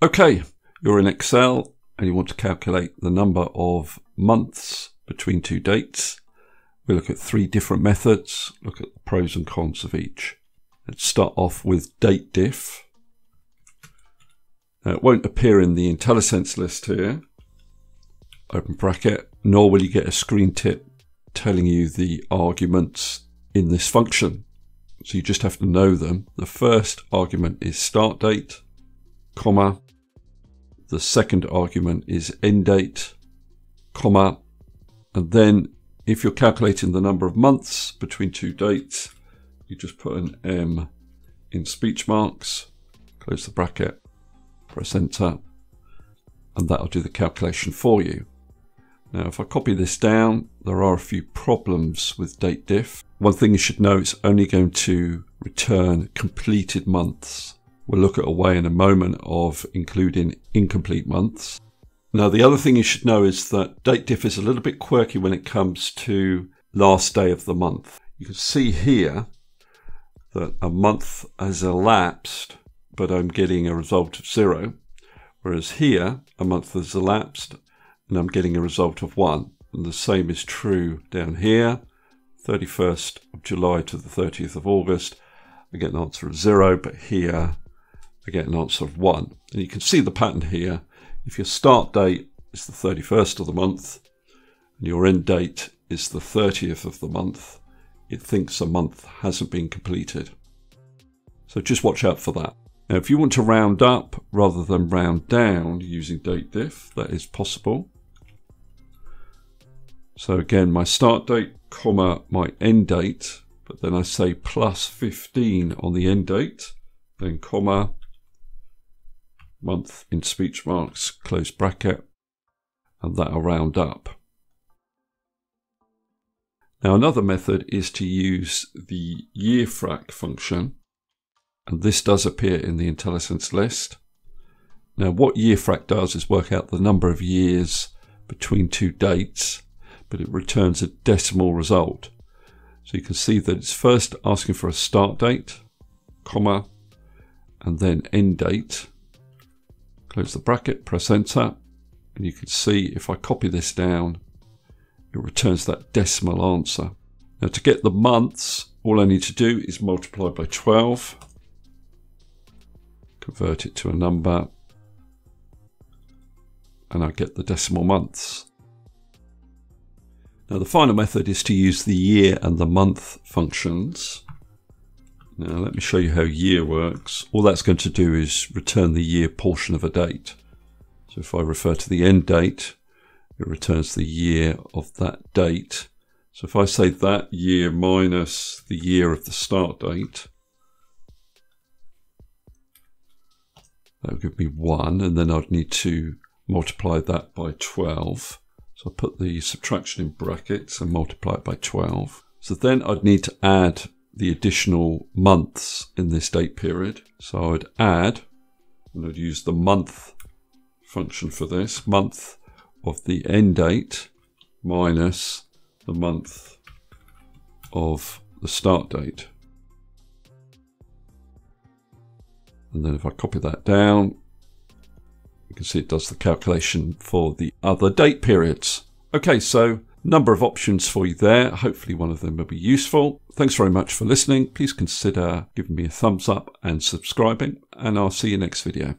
Okay, you're in Excel and you want to calculate the number of months between two dates. We look at three different methods, look at the pros and cons of each. Let's start off with DATEDIF. Now it won't appear in the IntelliSense list here, open bracket, nor will you get a screen tip telling you the arguments in this function. So you just have to know them. The first argument is start date, comma. The second argument is end date, comma. And then if you're calculating the number of months between two dates, you just put an M in speech marks, close the bracket, press enter, and that'll do the calculation for you. Now, if I copy this down, there are a few problems with DATEDIF. One thing you should know, it's only going to return completed months. We'll look at a way in a moment of including incomplete months. Now, the other thing you should know is that DATEDIF is a little bit quirky when it comes to last day of the month. You can see here that a month has elapsed, but I'm getting a result of 0. Whereas here, a month has elapsed and I'm getting a result of 1. And the same is true down here, 31st of July to the 30th of August. I get an answer of 0, but here I get an answer of 1. And you can see the pattern here. If your start date is the 31st of the month and your end date is the 30th of the month, it thinks a month hasn't been completed. So just watch out for that. Now, if you want to round up rather than round down using DATEDIF, that is possible. So again, my start date, comma, my end date, but then I say plus 15 on the end date, then comma, month in speech marks, close bracket, and that'll round up. Now, another method is to use the YEARFRAC function, and this does appear in the IntelliSense list. Now, what YEARFRAC does is work out the number of years between two dates, but it returns a decimal result. So you can see that it's first asking for a start date, comma, and then end date. Close the bracket, press enter, and you can see if I copy this down, it returns that decimal answer. Now, to get the months, all I need to do is multiply by 12, convert it to a number, and I get the decimal months. Now, the final method is to use the year and the month functions. Now, let me show you how year works. All that's going to do is return the year portion of a date. So if I refer to the end date, it returns the year of that date. So if I say that year minus the year of the start date, that will give me 1, and then I'd need to multiply that by 12. So I put the subtraction in brackets and multiply it by 12. So then I'd need to add the additional months in this date period. So I'd add, and I'd use the month function for this, month of the end date minus the month of the start date. And then if I copy that down, you can see it does the calculation for the other date periods. Okay, so number of options for you there. Hopefully one of them will be useful. Thanks very much for listening. Please consider giving me a thumbs up and subscribing, and I'll see you next video.